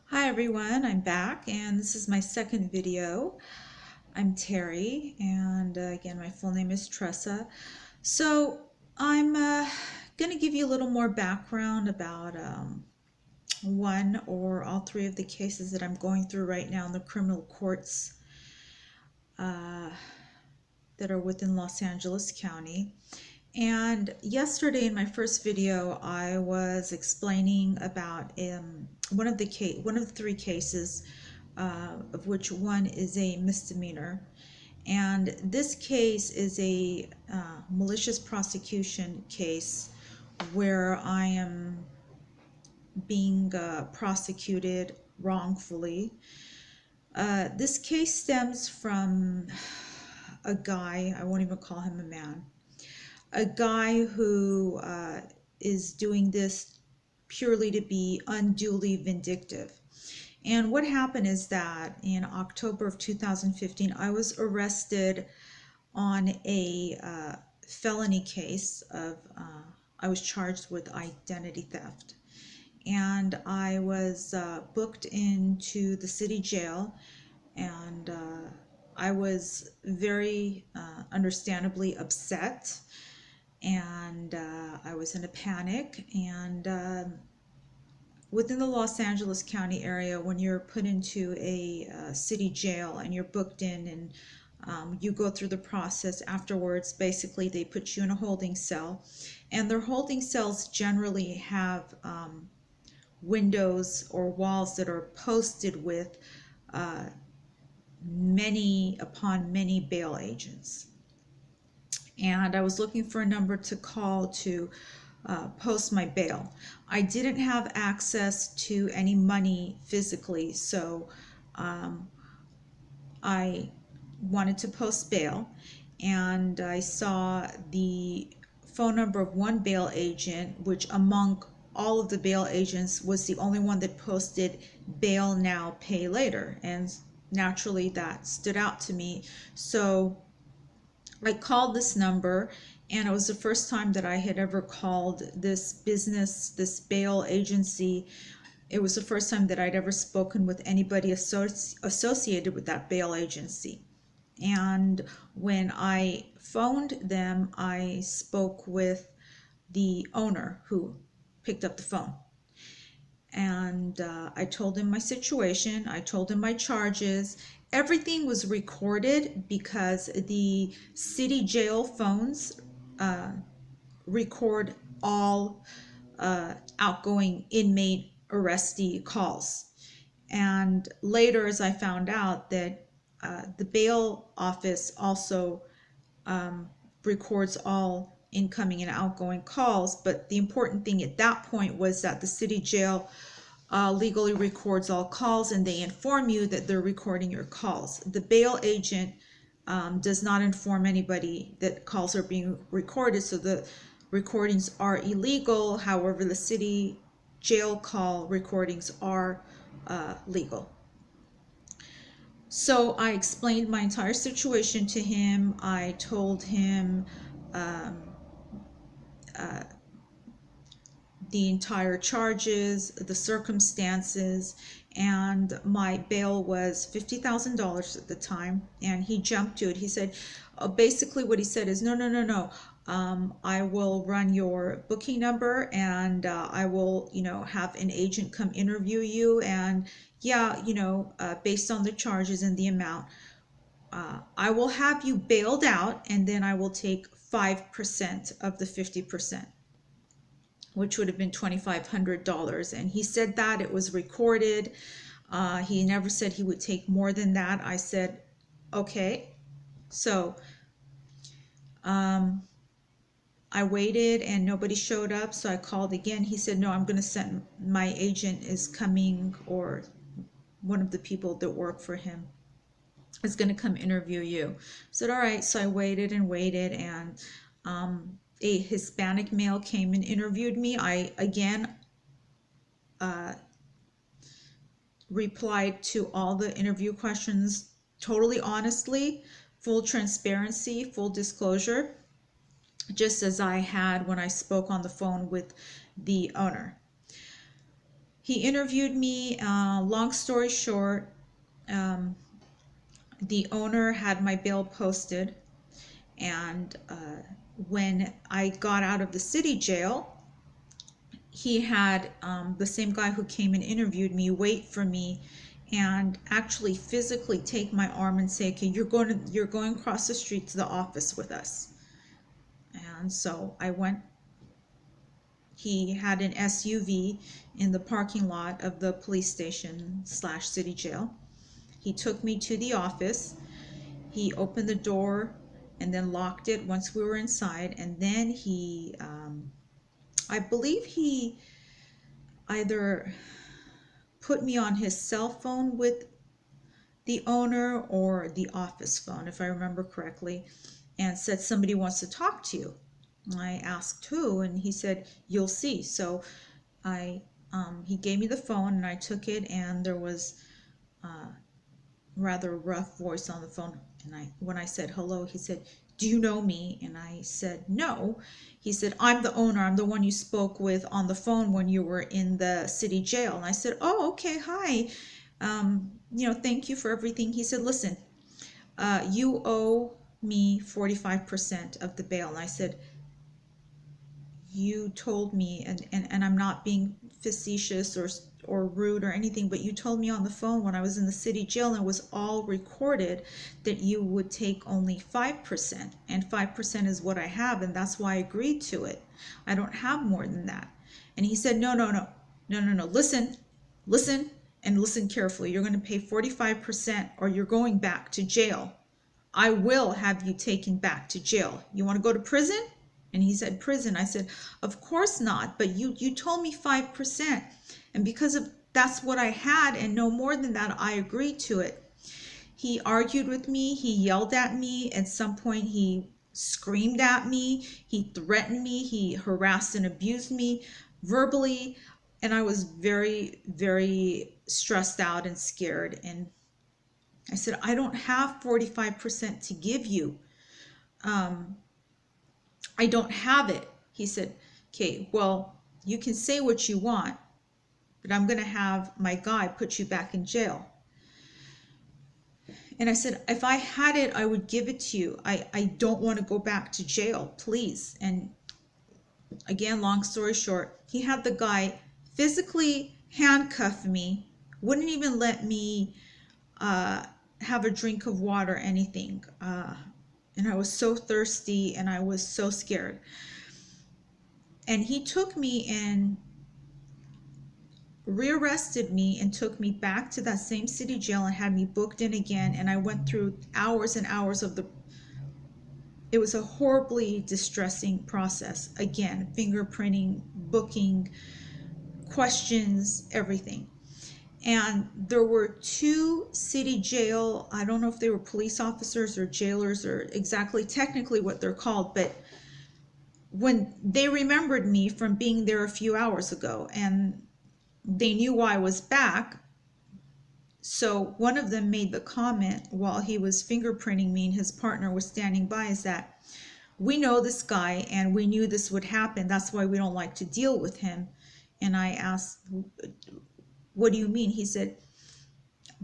Hi everyone, I'm back and this is my second video. I'm Terry and again my full name is Tressa. So I'm going to give you a little more background about one or all three of the cases that I'm going through right now in the criminal courts uh, that are within Los Angeles County. And yesterday in my first video, I was explaining about one of the three cases, of which one is a misdemeanor. And this case is a malicious prosecution case where I am being prosecuted wrongfully. This case stems from a guy, I won't even call him a man, a guy who is doing this purely to be unduly vindictive. And what happened is that in October of 2015, I was arrested on a felony case of, I was charged with identity theft. And I was booked into the city jail, and I was very understandably upset, and I was in a panic. And within the Los Angeles County area, when you're put into a city jail and you're booked in, and you go through the process afterwards, basically they put you in a holding cell, and their holding cells generally have windows or walls that are posted with many upon many bail agents. And I was looking for a number to call to post my bail. I didn't have access to any money physically, so I wanted to post bail, and I saw the phone number of one bail agent, which among all of the bail agents was the only one that posted bail now, pay later, and naturally that stood out to me. So I called this number, and it was the first time that I had ever called this business, this bail agency. It was the first time that I'd ever spoken with anybody associated with that bail agency. And when I phoned them, I spoke with the owner who picked up the phone. And I told him my situation, I told him my charges. Everything was recorded because the city jail phones record all outgoing inmate arrestee calls. And later, as I found out that the bail office also records all incoming and outgoing calls, but the important thing at that point was that the city jail legally records all calls, and they inform you that they're recording your calls. The bail agent does not inform anybody that calls are being recorded, so the recordings are illegal. However, the city jail call recordings are legal. So I explained my entire situation to him. I told him the entire charges, the circumstances, and my bail was $50,000 at the time. And he jumped to it. He said, basically what he said is, no, no, no, no. I will run your booking number, and I will, have an agent come interview you. And yeah, based on the charges and the amount, I will have you bailed out, and then I will take 5% of the 50%, which would have been $2,500. And he said that it was recorded. He never said he would take more than that. I said, okay. So I waited and nobody showed up. So I called again. He said, no, I'm going to send, my agent is coming, or one of the people that work for him is going to come interview you. I said, all right. So I waited and waited, and a Hispanic male came and interviewed me. I again replied to all the interview questions totally honestly, full transparency, full disclosure, just as I had when I spoke on the phone with the owner. He interviewed me. Long story short, the owner had my bail posted, and when I got out of the city jail, he had the same guy who came and interviewed me wait for me and actually physically take my arm and say, okay, you're going across the street to the office with us. And so I went. He had an SUV in the parking lot of the police station / city jail. He took me to the office. He opened the door and then locked it once we were inside. And then he, I believe he either put me on his cell phone with the owner or the office phone, if I remember correctly, and said, somebody wants to talk to you. I asked who, and he said, you'll see. So he gave me the phone, and I took it, and there was rather rough voice on the phone. And when I said hello, he said, do you know me? And I said, no. He said, I'm the owner. I'm the one you spoke with on the phone when you were in the city jail. And I said, oh, okay, hi. Thank you for everything. He said, listen, you owe me 45% of the bail. And I said, you told me, and I'm not being facetious or rude or anything, but you told me on the phone when I was in the city jail, and it was all recorded, that you would take only 5%, and 5% is what I have, and that's why I agreed to it. I don't have more than that. And he said, no, listen, and listen carefully. You're going to pay 45% or you're going back to jail. I will have you taken back to jail. You want to go to prison? And he said, prison. I said, of course not, but you told me 5%. And because of that's what I had and no more than that, I agreed to it. He argued with me. He yelled at me. At some point, he screamed at me. He threatened me. He harassed and abused me verbally. And I was very, very stressed out and scared. And I said, I don't have 45% to give you. I don't have it. He said, okay, well, you can say what you want, but I'm going to have my guy put you back in jail. And I said, if I had it, I would give it to you. I don't want to go back to jail, please. And again, long story short, he had the guy physically handcuff me, wouldn't even let me have a drink of water or anything. And I was so thirsty and I was so scared. And he took me and rearrested me and took me back to that same city jail and had me booked in again. And I went through hours and hours of it was a horribly distressing process. Again, fingerprinting, booking, questions, everything. And there were 2 city jail, I don't know if they were police officers or jailers or exactly technically what they're called, but when they remembered me from being there a few hours ago and they knew why I was back. So one of them made the comment while he was fingerprinting me and his partner was standing by, is that we know this guy and we knew this would happen. That's why we don't like to deal with him. And I asked, what do you mean? He said,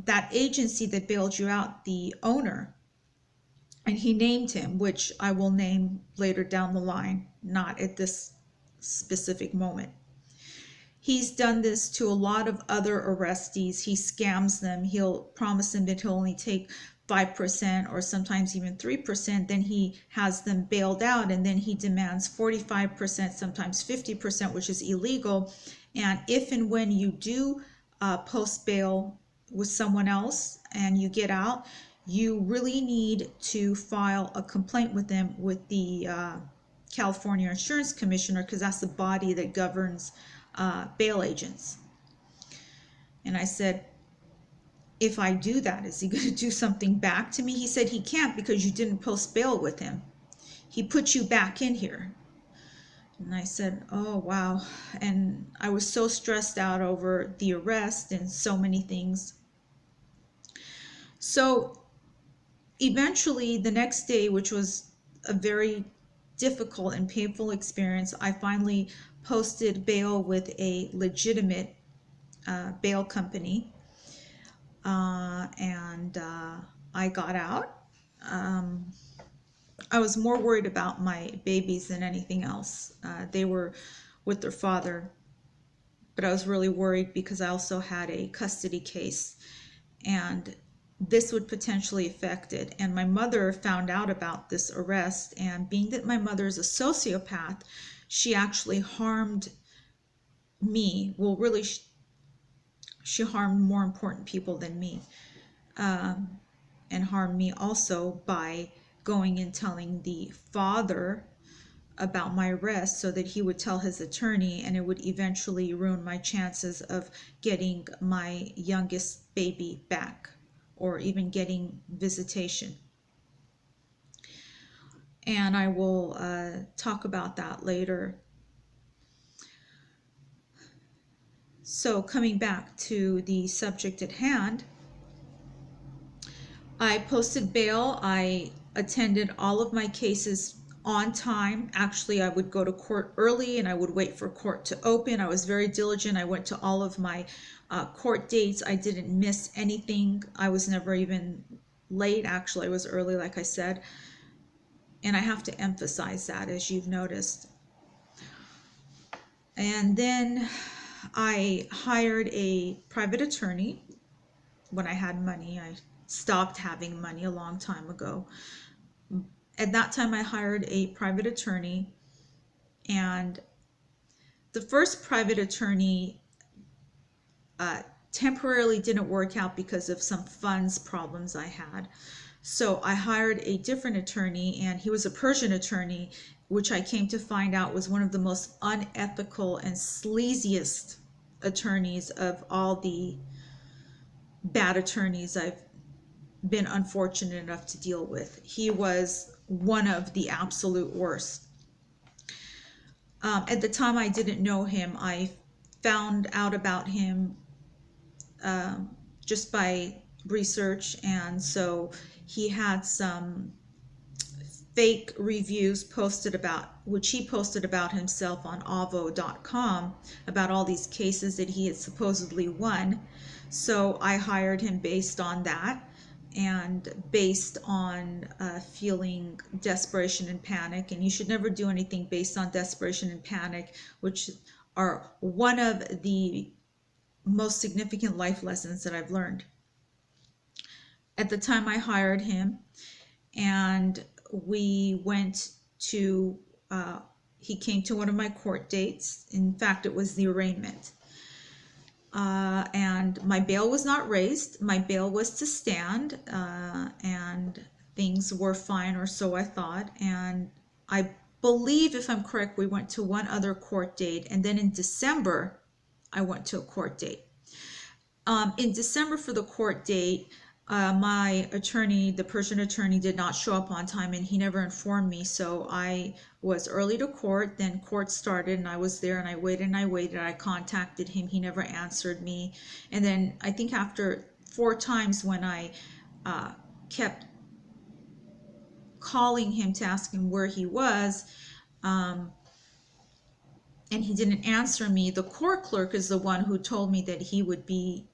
that agency that bailed you out, the owner, and he named him, which I will name later down the line, not at this specific moment. He's done this to a lot of other arrestees. He scams them. He'll promise them that he'll only take 5% or sometimes even 3%. Then he has them bailed out and then he demands 45%, sometimes 50%, which is illegal. And if and when you do post bail with someone else and you get out, you really need to file a complaint with them with the California Insurance Commissioner, because that's the body that governs bail agents. And I said, if I do that, is he going to do something back to me? He said he can't, because you didn't post bail with him. He put you back in here. And I said, oh, wow. And I was so stressed out over the arrest and so many things. So eventually the next day, which was a very difficult and painful experience, I finally posted bail with a legitimate bail company, and I got out. I was more worried about my babies than anything else. They were with their father, but I was really worried because I also had a custody case, and this would potentially affect it. And my mother found out about this arrest, and being that my mother is a sociopath, she actually harmed me. Well, really, she harmed more important people than me, and harmed me also by going and telling the father about my arrest so that he would tell his attorney, and it would eventually ruin my chances of getting my youngest baby back or even getting visitation. And I will talk about that later. So coming back to the subject at hand, I posted bail. I attended all of my cases on time. Actually, I would go to court early and I would wait for court to open. I was very diligent. I went to all of my court dates. I didn't miss anything. I was never even late. Actually, I was early, like I said. And I have to emphasize that, as you've noticed. And then I hired a private attorney when I had money. I stopped having money a long time ago. At that time, I hired a private attorney, and the first private attorney temporarily didn't work out because of some funds problems I had. So I hired a different attorney, and he was a Persian attorney, which I came to find out was one of the most unethical and sleaziest attorneys of all the bad attorneys I've been unfortunate enough to deal with. He was one of the absolute worst. At the time, I didn't know him. I found out about him just by research, and so he had some fake reviews posted about, which he posted about himself on Avvo.com, about all these cases that he had supposedly won. So I hired him based on that, and based on feeling desperation and panic. And you should never do anything based on desperation and panic, which are one of the most significant life lessons that I've learned. At the time, I hired him, and we went to, he came to one of my court dates. In fact, it was the arraignment. And my bail was not raised. My bail was to stand, and things were fine, or so I thought. And I believe, if I'm correct, we went to one other court date, and then in December, I went to a court date. In December for the court date, my attorney, the Persian attorney, did not show up on time, and he never informed me. So I was early to court. Then court started, and I was there, and I waited and I waited. I contacted him. He never answered me. And then I think after 4 times when I kept calling him to ask him where he was, and he didn't answer me, the court clerk is the one who told me that he would be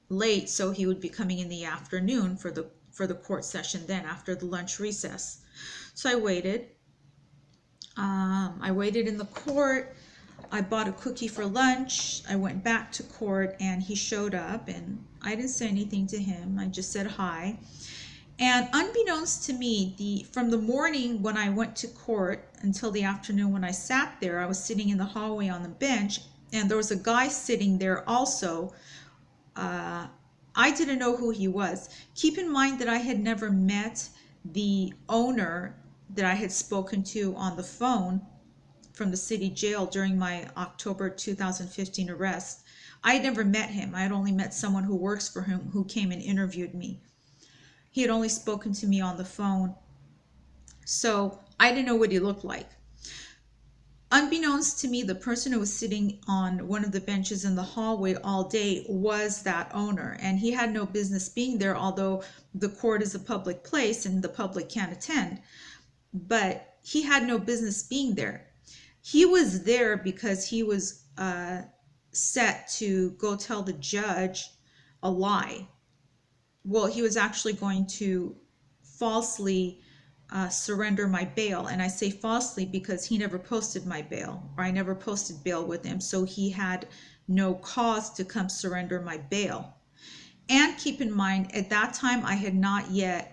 late, so he would be coming in the afternoon for the court session then, after the lunch recess. So I waited. I waited in the court. I bought a cookie for lunch. I went back to court, and he showed up, and I didn't say anything to him. I just said hi. And unbeknownst to me, from the morning when I went to court until the afternoon when I sat there, I was sitting in the hallway on the bench, and there was a guy sitting there also. I didn't know who he was. Keep in mind that I had never met the owner that I had spoken to on the phone from the city jail during my October 2015 arrest. I had never met him. I had only met someone who works for him who came and interviewed me. He had only spoken to me on the phone. So I didn't know what he looked like. Unbeknownst to me, the person who was sitting on one of the benches in the hallway all day was that owner, and he had no business being there, although the court is a public place and the public can't attend. But he had no business being there. He was there because he was set to go tell the judge a lie. Well, he was actually going to falsely surrender my bail. And I say falsely because he never posted my bail, or I never posted bail with him. So he had no cause to come surrender my bail. And keep in mind, at that time, I had not yet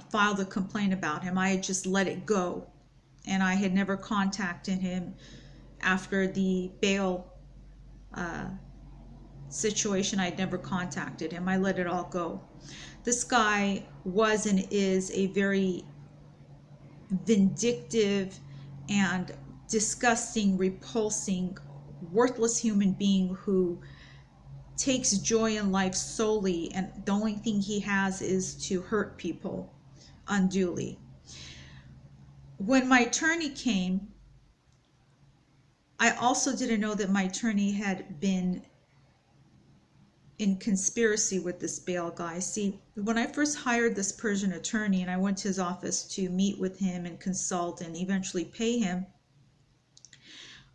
filed a complaint about him. I had just let it go. And I had never contacted him after the bail situation. I had never contacted him. I let it all go. This guy was and is a very vindictive and disgusting, repulsing, worthless human being who takes joy in life solely, and the only thing he has is to hurt people unduly. When my attorney came, I also didn't know that my attorney had been in conspiracy with this bail guy. See, when I first hired this Persian attorney and I went to his office to meet with him and consult and eventually pay him,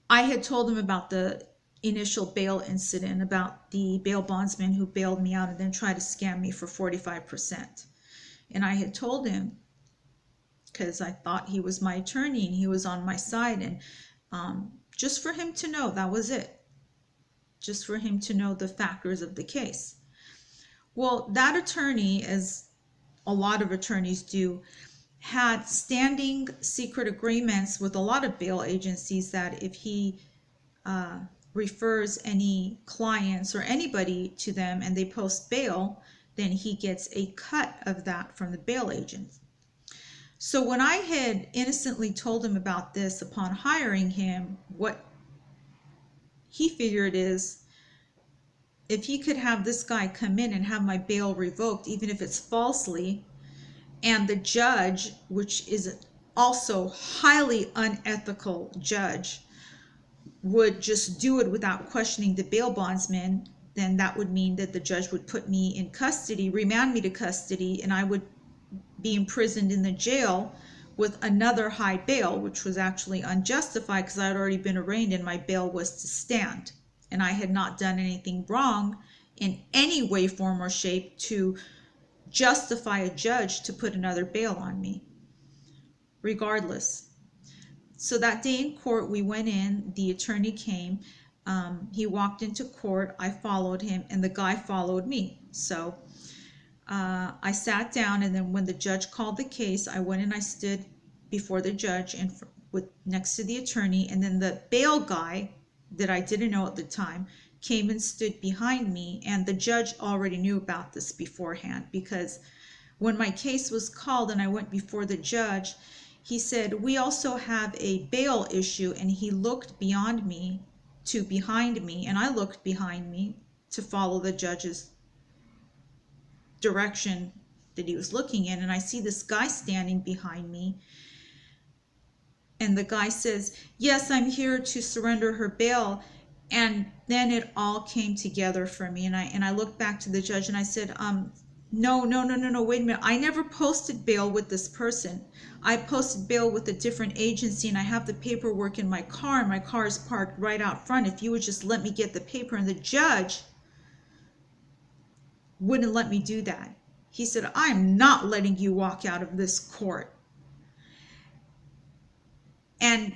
I had told him about the initial bail incident, about the bail bondsman who bailed me out and then tried to scam me for 45%. And I had told him, because I thought he was my attorney and he was on my side, and just for him to know, that was it. Just for him to know the factors of the case. Well, that attorney, as a lot of attorneys do, had standing secret agreements with a lot of bail agencies that if he refers any clients or anybody to them and they post bail, then he gets a cut of that from the bail agent. So when I had innocently told him about this upon hiring him, what he figured is, if he could have this guy come in and have my bail revoked, even if it's falsely, and the judge, which is also highly unethical judge, would just do it without questioning the bail bondsman, then that would mean that the judge would put me in custody, remand me to custody, and I would be imprisoned in the jail with another high bail, which was actually unjustified because I had already been arraigned and my bail was to stand. And I had not done anything wrong in any way, form, or shape to justify a judge to put another bail on me, regardless. So that day in court, we went in, the attorney came, he walked into court, I followed him, and the guy followed me. So I sat down, and then when the judge called the case, I went and I stood before the judge and next to the attorney, and then the bail guy that I didn't know at the time came and stood behind me, and the judge already knew about this beforehand, because when my case was called and I went before the judge, he said, we also have a bail issue, and he looked beyond me to behind me, and I looked behind me to follow the judge's direction that he was looking in, and I see this guy standing behind me, and the guy says, yes, I'm here to surrender her bail. And then it all came together for me, and I looked back to the judge and I said, no, wait a minute, I never posted bail with this person. I posted bail with a different agency, and I have the paperwork in my car, and my car is parked right out front. If you would just let me get the paper. And the judge wouldn't let me do that. He said, I'm not letting you walk out of this court. And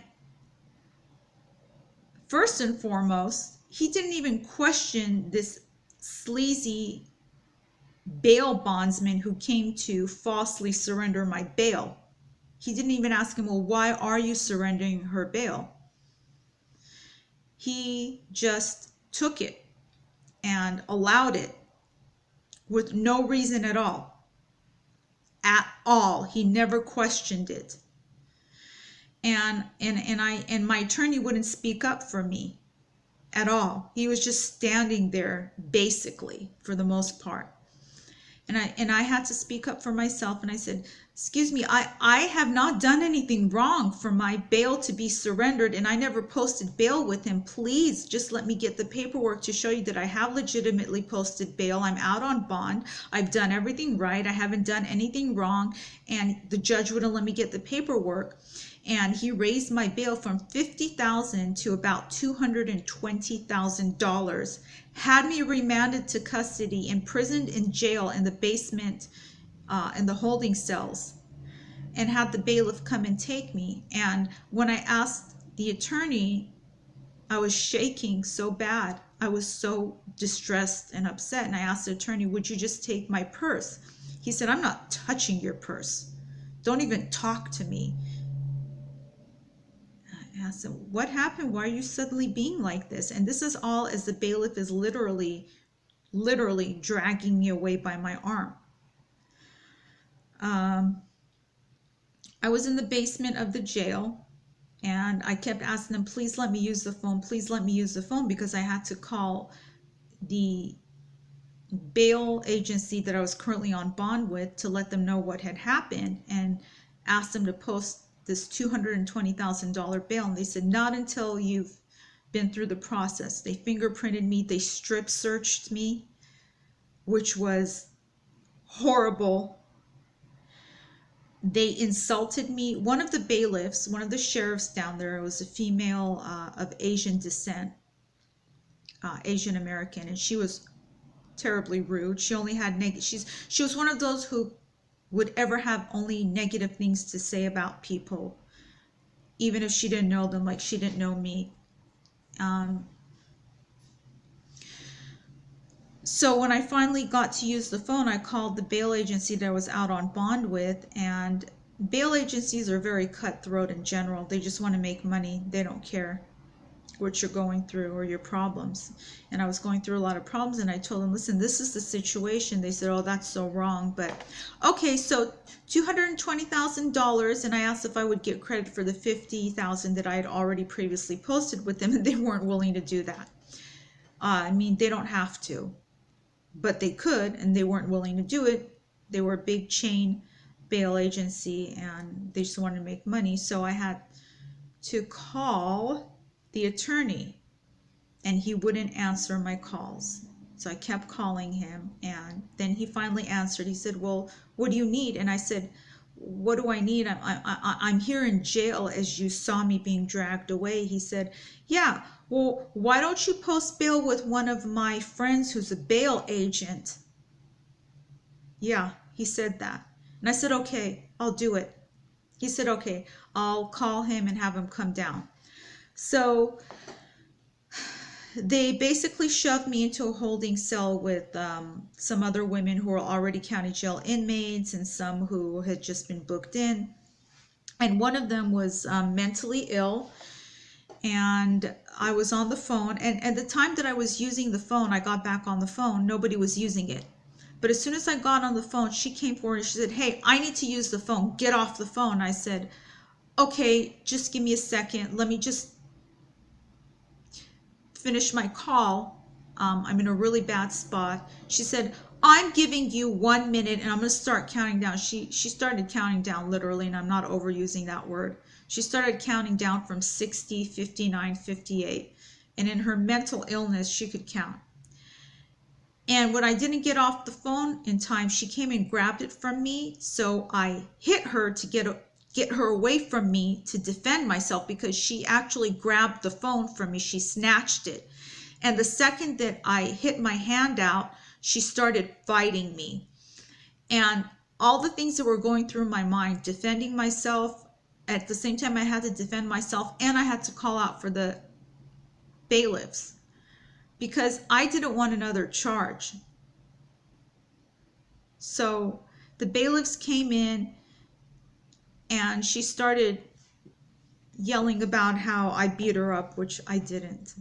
first and foremost, he didn't even question this sleazy bail bondsman who came to falsely surrender my bail. He didn't even ask him, well, why are you surrendering her bail? He just took it and allowed it with no reason at all. At all. He never questioned it. And my attorney wouldn't speak up for me at all. He was just standing there, basically, for the most part. And I had to speak up for myself, and I said, excuse me, I have not done anything wrong for my bail to be surrendered, and I never posted bail with him. Please just let me get the paperwork to show you that I have legitimately posted bail. I'm out on bond. I've done everything right. I haven't done anything wrong. And the judge wouldn't let me get the paperwork. and he raised my bail from $50,000 to about $220,000, had me remanded to custody, imprisoned in jail in the basement, in the holding cells, and had the bailiff come and take me. And when I asked the attorney, I was shaking so bad. I was so distressed and upset. And I asked the attorney, would you just take my purse? He said, I'm not touching your purse. Don't even talk to me. I asked him, what happened? Why are you suddenly being like this? And this is all as the bailiff is literally dragging me away by my arm. I was in the basement of the jail, and I kept asking them, please let me use the phone. Please let me use the phone, because I had to call the bail agency that I was currently on bond with to let them know what had happened and ask them to post this $220,000 bail. And they said, not until you've been through the process. They fingerprinted me. They strip searched me, which was horrible. They insulted me. One of the bailiffs, one of the sheriffs down there, was a female of Asian descent, Asian American, and she was terribly rude. She only had she was one of those who would ever have only negative things to say about people, even if she didn't know them, like she didn't know me. So when I finally got to use the phone, I called the bail agency that I was out on bond with, and bail agencies are very cutthroat in general. They just want to make money. They don't care what you're going through or your problems. And I was going through a lot of problems, and I told them, listen, this is the situation. They said, oh, that's so wrong. But okay, so $220,000, and I asked if I would get credit for the $50,000 that I had already previously posted with them, and they weren't willing to do that. I mean, they don't have to, but they could, and they weren't willing to do it. They were a big chain bail agency, and they just wanted to make money. So I had to call the attorney, and he wouldn't answer my calls. So I kept calling him, and then he finally answered. He said, well, what do you need? And I said, what do I need? I'm here in jail, as you saw me being dragged away. He said, yeah, well, why don't you post bail with one of my friends who's a bail agent? Yeah, he said that. And I said, okay, I'll do it. He said, okay, I'll call him and have him come down. So they basically shoved me into a holding cell with some other women who were already county jail inmates and some who had just been booked in. And one of them was mentally ill. And I was on the phone. And at the time that I was using the phone, I got back on the phone, nobody was using it. But as soon as I got on the phone, she came forward and she said, hey, I need to use the phone. Get off the phone. I said, okay, just give me a second. Let me just finish my call. I'm in a really bad spot. She said, I'm giving you 1 minute and I'm going to start counting down. She started counting down literally, and I'm not overusing that word. She started counting down from 60, 59, 58. And in her mental illness, she could count. And when I didn't get off the phone in time, she came and grabbed it from me. So I hit her to get her away from me to defend myself, because she actually grabbed the phone from me. She snatched it. And the second that I hit my hand out, she started fighting me. And all the things that were going through my mind, defending myself, at the same time I had to defend myself, and I had to call out for the bailiffs, because I didn't want another charge. So the bailiffs came in, and she started yelling about how I beat her up, which I didn't.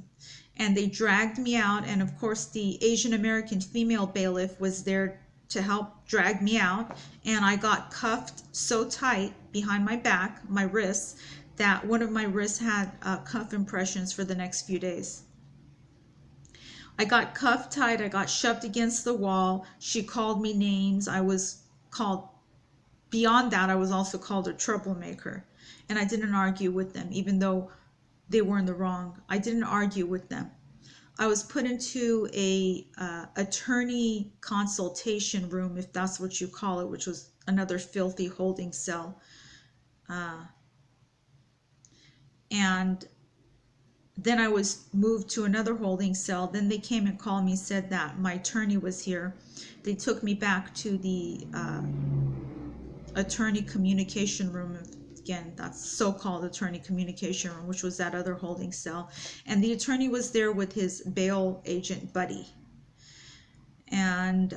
And they dragged me out. And of course, the Asian American female bailiff was there to help drag me out. And I got cuffed so tight behind my back, my wrists, that one of my wrists had cuff impressions for the next few days. I got cuffed tight. I got shoved against the wall. She called me names. I was called, beyond that, I was also called a troublemaker. And I didn't argue with them, even though they were in the wrong. I didn't argue with them. I was put into a attorney consultation room, if that's what you call it, which was another filthy holding cell. And then I was moved to another holding cell. Then they came and called me, said that my attorney was here. They took me back to the attorney communication room. Again, that's so-called attorney communication room, which was that other holding cell. And the attorney was there with his bail agent buddy. And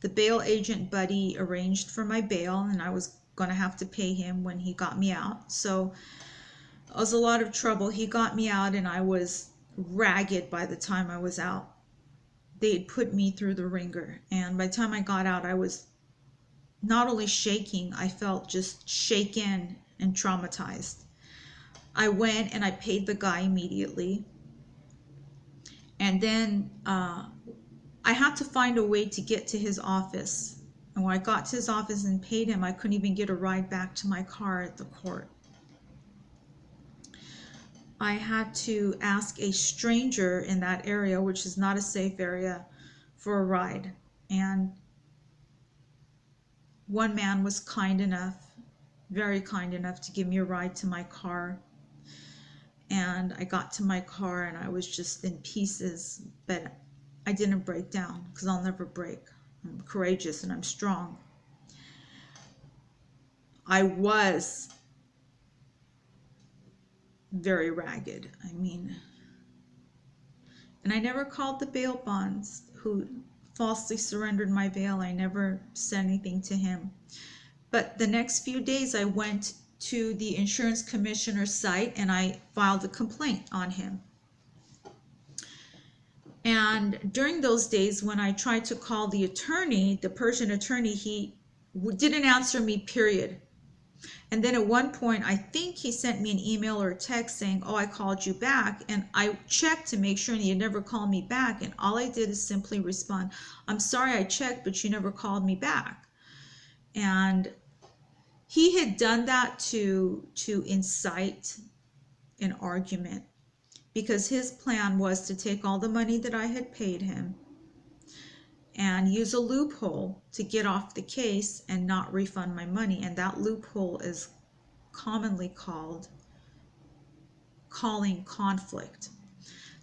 the bail agent buddy arranged for my bail, and I was going to have to pay him when he got me out. So it was a lot of trouble. He got me out, and I was ragged by the time I was out. They had put me through the ringer, and by the time I got out, I was not only shaking, I felt just shaken and traumatized. I went and I paid the guy immediately. And then I had to find a way to get to his office. And when I got to his office and paid him, I couldn't even get a ride back to my car at the court. I had to ask a stranger in that area, which is not a safe area, for a ride. And one man was kind enough, very kind enough, to give me a ride to my car. And I got to my car and I was just in pieces, but I didn't break down because I'll never break. I'm courageous and I'm strong. I was very ragged. I mean, and I never called the bail bonds who falsely surrendered my bail. I never said anything to him. But the next few days I went to the insurance commissioner's site and I filed a complaint on him. And during those days when I tried to call the attorney, the Persian attorney, he didn't answer me, period. And then at one point, I think he sent me an email or a text saying, oh, I called you back. And I checked to make sure, and he had never called me back. And all I did is simply respond, I'm sorry I checked, but you never called me back. And he had done that to incite an argument, because his plan was to take all the money that I had paid him and use a loophole to get off the case and not refund my money. And that loophole is commonly called calling conflict.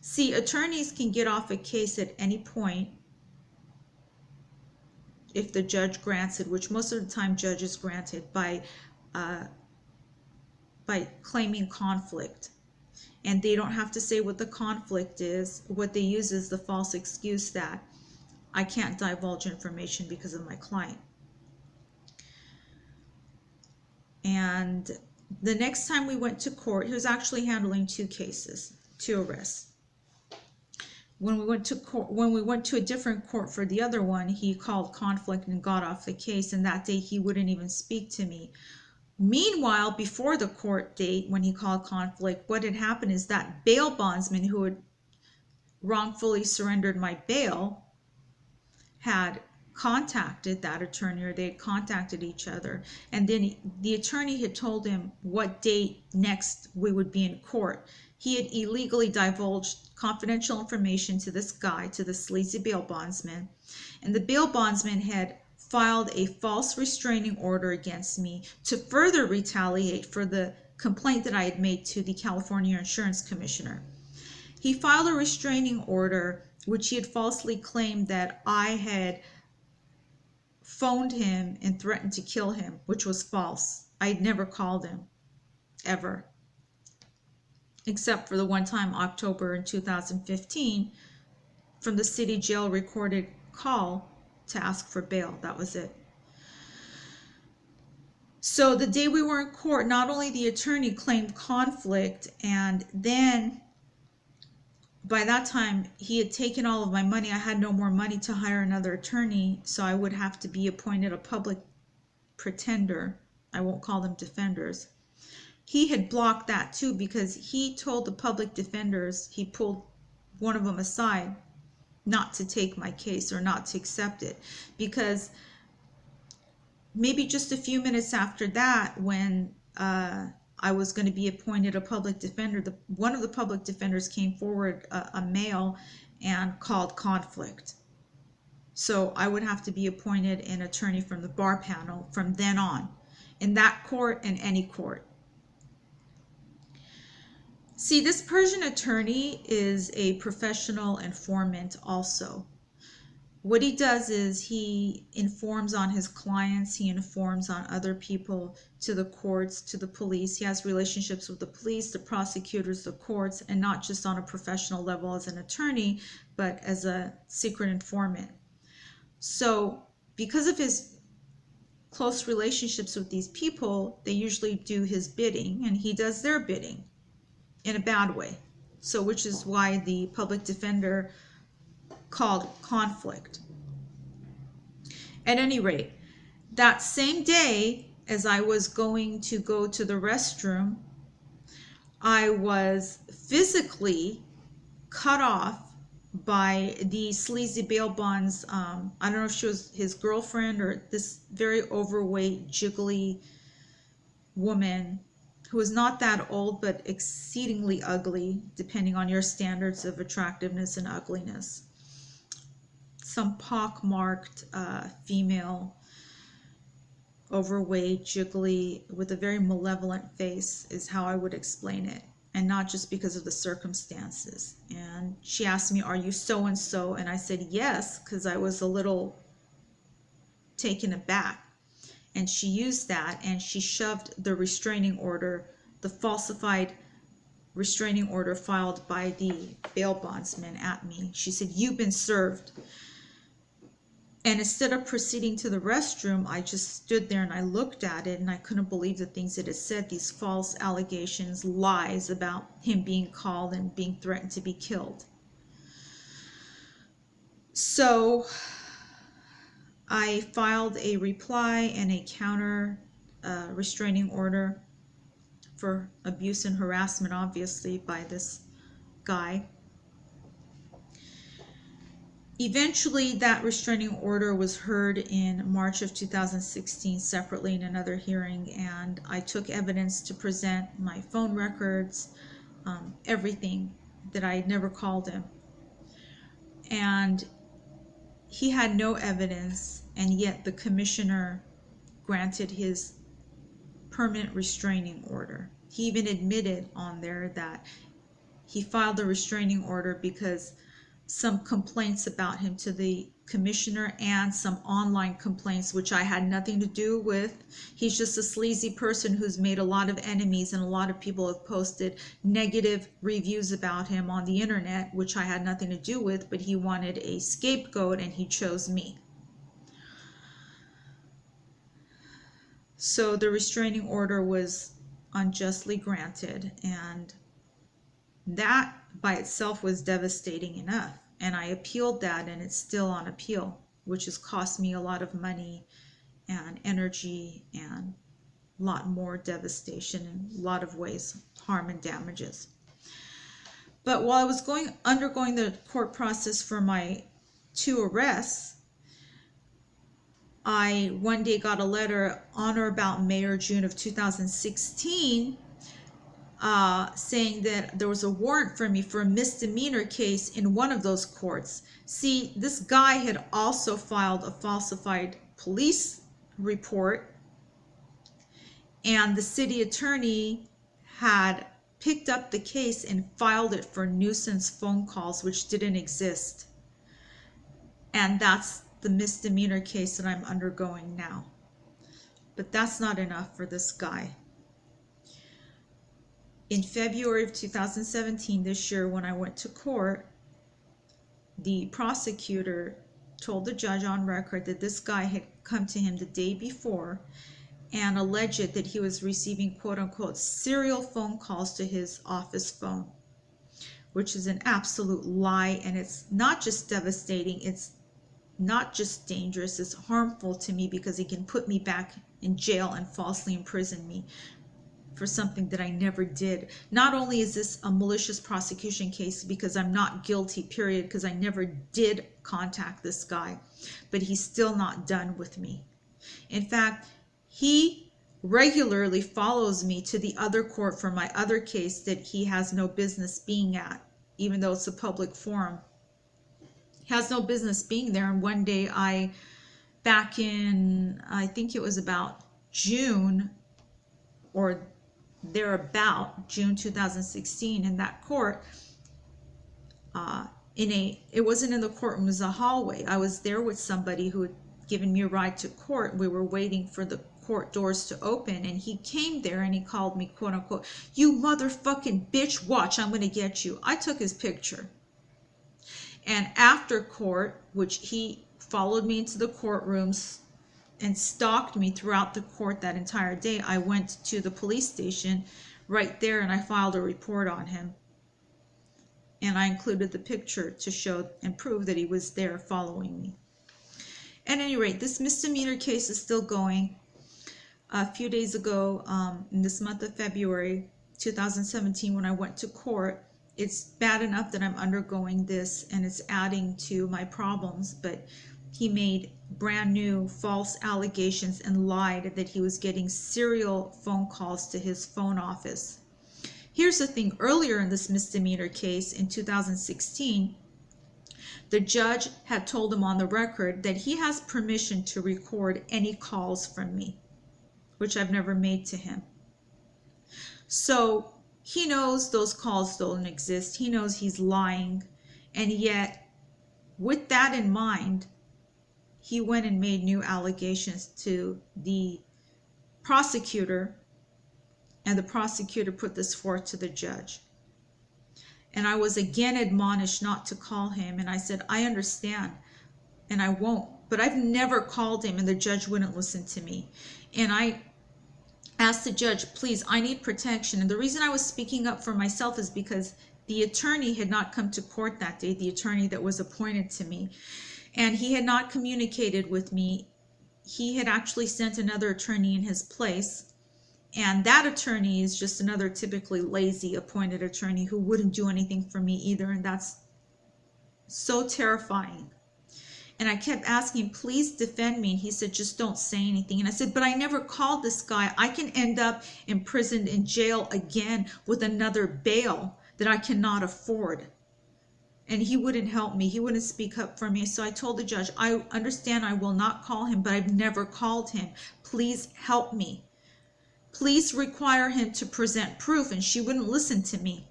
See, attorneys can get off a case at any point if the judge grants it, which most of the time judges grant it by claiming conflict. And they don't have to say what the conflict is. What they use is the false excuse that I can't divulge information because of my client. And the next time we went to court, he was actually handling two cases, two arrests. When we went to court, when we went to a different court for the other one, he called conflict and got off the case. And that day he wouldn't even speak to me. Meanwhile, before the court date, when he called conflict, what had happened is that bail bondsman who had wrongfully surrendered my bail had contacted that attorney, or they had contacted each other. And then the attorney had told him what date next we would be in court. He had illegally divulged confidential information to this guy, to the sleazy bail bondsman. And the bail bondsman had filed a false restraining order against me to further retaliate for the complaint that I had made to the California Insurance Commissioner. He filed a restraining order which he had falsely claimed that I had phoned him and threatened to kill him, which was false. I had never called him, ever, except for the one time, October in 2015, from the city jail recorded call to ask for bail. That was it. So the day we were in court, not only the attorney claimed conflict, and then by that time he had taken all of my money. I had no more money to hire another attorney, so I would have to be appointed a public pretender. I won't call them defenders. He had blocked that too, because he told the public defenders, he pulled one of them aside, not to take my case or not to accept it, because maybe just a few minutes after that, when I was going to be appointed a public defender, one of the public defenders came forward, a male, and called conflict. So I would have to be appointed an attorney from the bar panel from then on, in that court and any court. See, this Persian attorney is a professional informant also. What he does is he informs on his clients, he informs on other people, to the courts, to the police. He has relationships with the police, the prosecutors, the courts, and not just on a professional level as an attorney, but as a secret informant. So because of his close relationships with these people, they usually do his bidding, and he does their bidding in a bad way. So which is why the public defender called conflict. At any rate, that same day, as I was going to go to the restroom, I was physically cut off by the sleazy bail bonds. I don't know if she was his girlfriend or this very overweight, jiggly woman who was not that old, but exceedingly ugly, depending on your standards of attractiveness and ugliness. Some pock-marked female, overweight, jiggly, with a very malevolent face is how I would explain it, and not just because of the circumstances. And she asked me, "Are you so-and-so?" And I said yes, because I was a little taken aback. And she used that, and she shoved the restraining order, the falsified restraining order filed by the bail bondsman, at me. She said, "You've been served." And instead of proceeding to the restroom, I just stood there and I looked at it, and I couldn't believe the things it had said, these false allegations, lies about him being called and being threatened to be killed. So I filed a reply and a counter restraining order for abuse and harassment, obviously, by this guy. Eventually, that restraining order was heard in March of 2016 separately in another hearing, and I took evidence to present, my phone records, everything, that I had never called him. And he had no evidence, and yet the commissioner granted his permanent restraining order. He even admitted on there that he filed the restraining order because some complaints about him to the commissioner and some online complaints, which I had nothing to do with. He's just a sleazy person who's made a lot of enemies, and a lot of people have posted negative reviews about him on the internet, which I had nothing to do with, but he wanted a scapegoat and he chose me. So the restraining order was unjustly granted, and that by itself was devastating enough. And I appealed that, and it's still on appeal, which has cost me a lot of money and energy and a lot more devastation in a lot of ways, harm and damages. But while I was undergoing the court process for my 2 arrests, I one day got a letter on or about May or June of 2016 saying that there was a warrant for me for a misdemeanor case in one of those courts. See, this guy had also filed a falsified police report, and the city attorney had picked up the case and filed it for nuisance phone calls, which didn't exist. And that's the misdemeanor case that I'm undergoing now. But that's not enough for this guy. In February of 2017, this year, when I went to court, the prosecutor told the judge on record that this guy had come to him the day before and alleged that he was receiving quote-unquote serial phone calls to his office phone, which is an absolute lie. And it's not just devastating, it's not just dangerous, it's harmful to me, because he can put me back in jail and falsely imprison me for something that I never did. Not only is this a malicious prosecution case because I'm not guilty, period, because I never did contact this guy, but he's still not done with me. In fact, he regularly follows me to the other court for my other case that he has no business being at, even though it's a public forum. He has no business being there. And one day back in, I think it was about June or there about June 2016 in that court. It wasn't in the courtroom, it was a hallway. I was there with somebody who had given me a ride to court. We were waiting for the court doors to open, and he came there and he called me, quote unquote, "You motherfucking bitch, watch, I'm gonna get you." I took his picture. And after court, which he followed me into the courtrooms and stalked me throughout the court that entire day, I went to the police station right there and I filed a report on him. And I included the picture to show and prove that he was there following me. At any rate, this misdemeanor case is still going. A few days ago, in this month of February 2017, when I went to court, it's bad enough that I'm undergoing this and it's adding to my problems, but he made brand new false allegations and lied that he was getting serial phone calls to his phone office. Here's the thing, earlier in this misdemeanor case in 2016, the judge had told him on the record that he has permission to record any calls from me, which I've never made to him. So he knows those calls don't exist. He knows he's lying. And yet, with that in mind, he went and made new allegations to the prosecutor, and the prosecutor put this forth to the judge. And I was again admonished not to call him, and I said, I understand, and I won't. But I've never called him, and the judge wouldn't listen to me. And I asked the judge, please, I need protection. And the reason I was speaking up for myself is because the attorney had not come to court that day, the attorney that was appointed to me. And he had not communicated with me. He had actually sent another attorney in his place. And that attorney is just another typically lazy appointed attorney who wouldn't do anything for me either. And that's so terrifying. And I kept asking, please defend me. And he said, just don't say anything. And I said, but I never called this guy. I can end up imprisoned in jail again with another bail that I cannot afford. And he wouldn't help me. He wouldn't speak up for me. So I told the judge, I understand I will not call him, but I've never called him. Please help me. Please require him to present proof. And she wouldn't listen to me.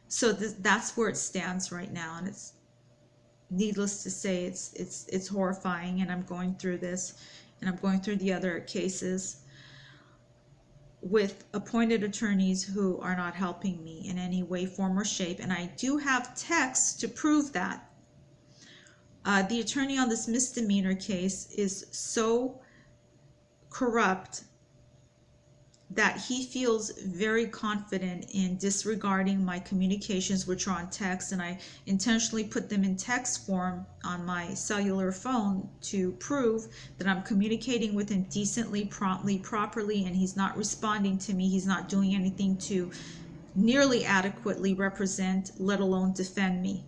So that's where it stands right now. And it's needless to say, it's horrifying. And I'm going through this, and I'm going through the other cases with appointed attorneys who are not helping me in any way, form, or shape. And I do have texts to prove that. The attorney on this misdemeanor case is so corrupt that he feels very confident in disregarding my communications, which are on text, and I intentionally put them in text form on my cellular phone to prove that I'm communicating with him decently, promptly, properly, and he's not responding to me. He's not doing anything to nearly adequately represent, let alone defend me.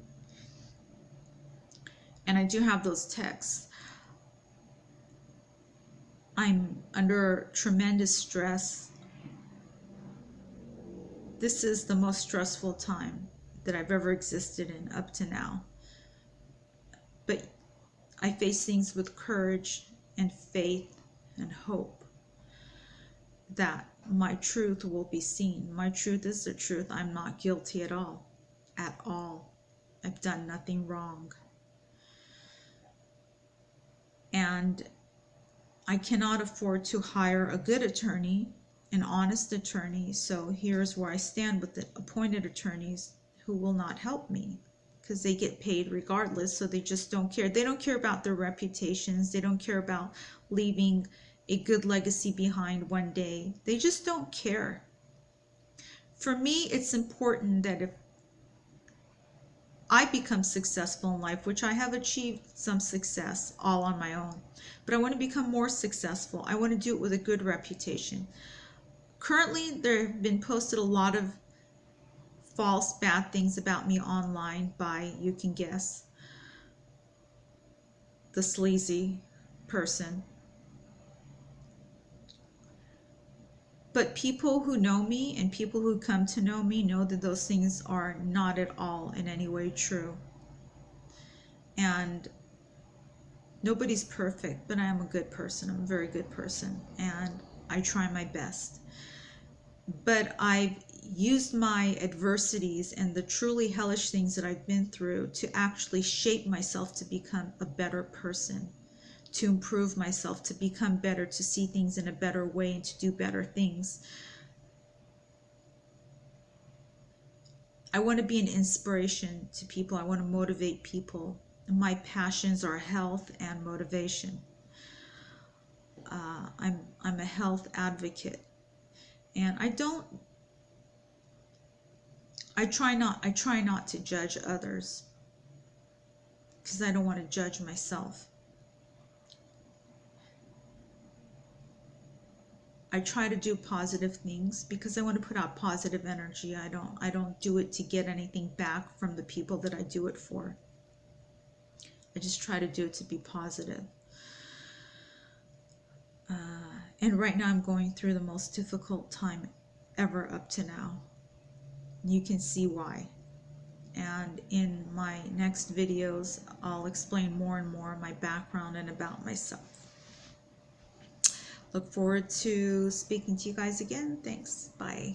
And I do have those texts. I'm under tremendous stress. This is the most stressful time that I've ever existed in up to now. But I face things with courage and faith and hope that my truth will be seen. My truth is the truth. I'm not guilty at all. At all. I've done nothing wrong. And I cannot afford to hire a good attorney, an honest attorney. So here's where I stand with the appointed attorneys who will not help me because they get paid regardless. So they just don't care. They don't care about their reputations. They don't care about leaving a good legacy behind one day. They just don't care. For me, it's important that if I become successful in life, which I have achieved some success all on my own, but I want to become more successful. I want to do it with a good reputation. Currently, there have been posted a lot of false, bad things about me online by, you can guess, the sleazy person. But people who know me and people who come to know me know that those things are not at all in any way true. And nobody's perfect, but I am a good person. I'm a very good person, and I try my best. but I've used my adversities and the truly hellish things that I've been through to actually shape myself to become a better person, to improve myself, to become better, to see things in a better way, and to do better things. I want to be an inspiration to people. I want to motivate people. My passions are health and motivation. I'm a health advocate, and I try not to judge others because I don't want to judge myself. I try to do positive things because I want to put out positive energy. I don't do it to get anything back from the people that I do it for. I just try to do it to be positive. And right now I'm going through the most difficult time ever up to now. You can see why. And in my next videos, I'll explain more and more my background and about myself. Look forward to speaking to you guys again. Thanks. Bye.